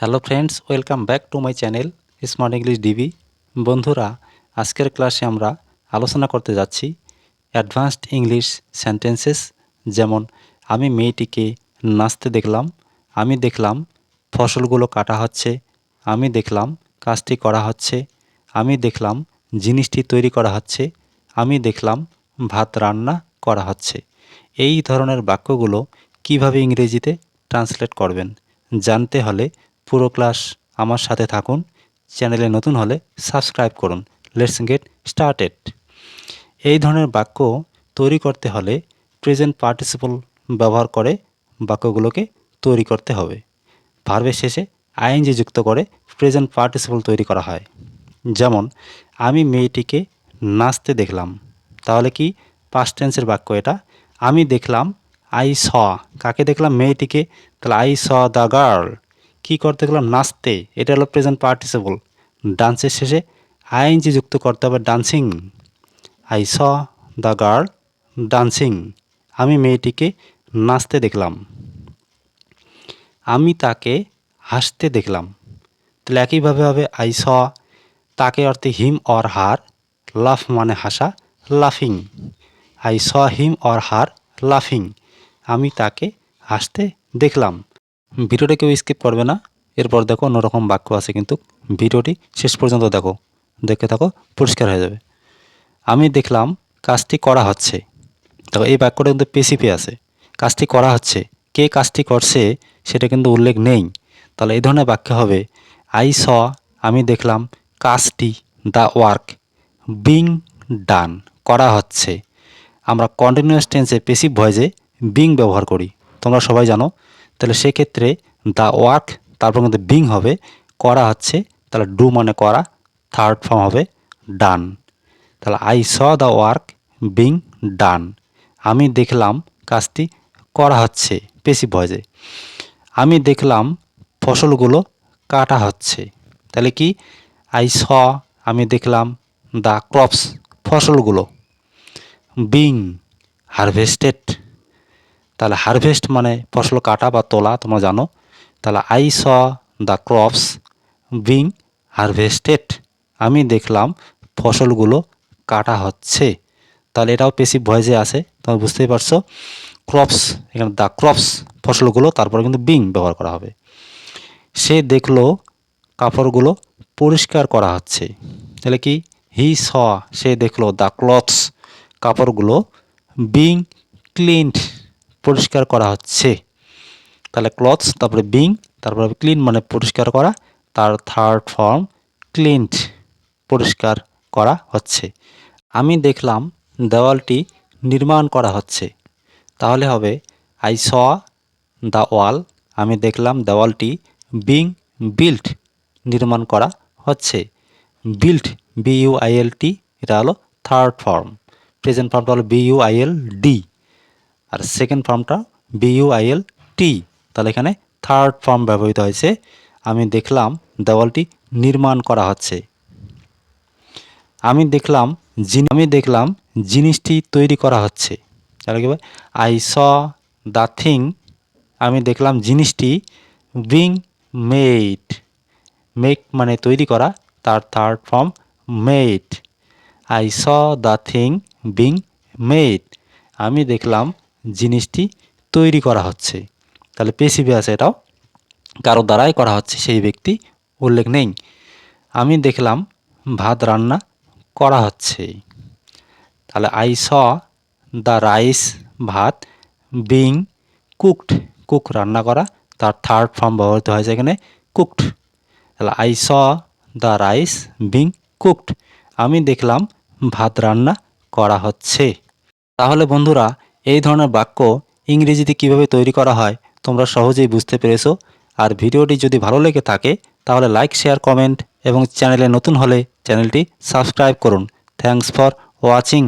Hello friends, welcome back to my channel smart English DB. বন্ধুরা, আজকের ক্লাসে আমরা আলোচনা করতে যাচ্ছি অ্যাডভান্সড ইংলিশ সেন্টেন্সেস। যেমন আমি মেয়েটিকে নাচতে দেখলাম, আমি দেখলাম ফসলগুলো কাটা হচ্ছে, আমি দেখলাম কাজটি করা হচ্ছে, আমি দেখলাম জিনিসটি তৈরি করা হচ্ছে, আমি দেখলাম ভাত রান্না করা হচ্ছে। এই ধরনের বাক্যগুলো কিভাবে ইংরেজিতে ট্রান্সলেট করবেন জানতে হলে পুরো ক্লাস আমার সাথে থাকুন। চ্যানেলে নতুন হলে সাবস্ক্রাইব করুন। Let's get started. এই ধরনের বাক্য তৈরি করতে হলে প্রেজেন্ট পার্টিসিপল ব্যবহার করে বাক্যগুলোকে তৈরি করতে হবে। ভার্বের শেষে আইএনজি যুক্ত করে প্রেজেন্ট পার্টিসিপল তৈরি করা হয়। যেমন আমি মেয়েটিকে নাচতে দেখলাম, তাহলে কি পাস্ট টেন্সের বাক্য এটা। আমি দেখলাম, আই স, কাকে দেখলাম? মেয়েটিকে। তাহলে আই স দ্য গার্ল, কী করতে গেলাম? নাচতে, এটা হলো প্রেজেন্ট পার্টিসিপল। ডান্সের শেষে আইএনজি যুক্ত করতে হবে, dancing. I saw the girl dancing, আমি মেয়েটিকে নাচতে দেখলাম। আমি তাকে হাসতে দেখলাম, তাহলে একইভাবে হবে আই স, তাকে অর্থে হিম অর হার, লাফ মানে হাসা, লাফিং। I saw him or her লাফিং, আমি তাকে হাসতে দেখলাম। ভিডিওটা কেউ স্কিপ করবে না, এরপর দেখো অন্যরকম বাক্য আছে, কিন্তু ভিডিওটি শেষ পর্যন্ত দেখো, দেখে থাকো, পরিষ্কার হয়ে যাবে। আমি দেখলাম কাজটি করা হচ্ছে, দেখো এই বাক্যটা কিন্তু পেসিফে আছে, কাজটি করা হচ্ছে, কে কাজটি করছে সেটা কিন্তু উল্লেখ নেই। তাহলে এই ধরনের বাক্য হবে আই স, আমি দেখলাম কাজটি, দ্য ওয়ার্ক বিং ডান, করা হচ্ছে। আমরা কন্টিনিউয়াস টেন্সে পেসিভ ভয়েসে বিং ব্যবহার করি, তোমরা সবাই জানো। তাহলে সেক্ষেত্রে দ্য ওয়ার্ক, তারপর কিন্তু বিং হবে, করা হচ্ছে, তাহলে ডু মানে করা, থার্ড ফর্ম হবে ডান। তাহলে I saw the work being done, আমি দেখলাম কাজটি করা হচ্ছে, পেসিভ ভয়েসে। আমি দেখলাম ফসলগুলো কাটা হচ্ছে, তাহলে কি আই স, আমি দেখলাম দ্য ক্রপস, ফসলগুলো, বিং হারভেস্টেড, তাহলে হারভেস্ট মানে ফসল কাটা বা তোলা, তোমরা জানো। তাহলে I saw the crops being harvested, আমি দেখলাম ফসলগুলো কাটা হচ্ছে। তাহলে এটাও পেসিভ ভয়েসে আছে, তোমরা বুঝতেই পারছো। ক্রপস, এখানে দ্য ক্রপস ফসলগুলো, তারপরে কিন্তু বিং ব্যবহার করা হবে। সে দেখলো কাপড়গুলো পরিষ্কার করা হচ্ছে, তাহলে কি হি স, সে দেখলো দ্য ক্লথস, কাপড়গুলো বিং ক্লিনড, পরিষ্কার করা হচ্ছে। তাহলে ক্লথস, তারপরে বিং, তারপরে ক্লিন মানে পরিষ্কার করা, তার থার্ড ফর্ম ক্লিনড, পরিষ্কার করা হচ্ছে। আমি দেখলাম দেওয়ালটি নির্মাণ করা হচ্ছে, তাহলে হবে আই স দ্য ওয়াল, আমি দেখলাম দেওয়ালটি বিং বিল্ট, নির্মাণ করা হচ্ছে। বিল্ট, BUILT, এটা হলো থার্ড ফর্ম। প্রেজেন্ট ফর্মটা হলো BUILD, আর সেকেন্ড ফর্মটা BUILT। তাহলে এখানে থার্ড ফর্ম ব্যবহৃত হয়েছে। আমি দেখলাম দেওয়ালটি নির্মাণ করা হচ্ছে। আমি দেখলাম জিনিসটি তৈরি করা হচ্ছে, তাহলে কি আই স দ্য থিং, আমি দেখলাম জিনিসটি বিং মেড, মেক মানে তৈরি করা, তার third form made. I saw the thing being made, আমি দেখলাম জিনিসটি তৈরি করা হচ্ছে। তাহলে পেসিভে আছে, এটাও কারো দ্বারাই করা হচ্ছে, সেই ব্যক্তি উল্লেখ নেই। আমি দেখলাম ভাত রান্না করা হচ্ছে, তাহলে আই স দ্য রাইস, ভাত, বিং কুকড, কুক রান্না করা, তার থার্ড ফর্ম ব্যবহৃত হয়েছে এখানে কুকড। তাহলে I saw the rice being cooked, আমি দেখলাম ভাত রান্না করা হচ্ছে। তাহলে বন্ধুরা, এই ধরনের বাক্য ইংরেজিতে কিভাবে তৈরি করা হয় তোমরা সহজেই বুঝতে পেরেছো। আর ভিডিওটি যদি ভালো লেগে থাকে তাহলে লাইক, শেয়ার, কমেন্ট এবং চ্যানেলে নতুন হলে চ্যানেলটি সাবস্ক্রাইব করুন। Thanks for watching.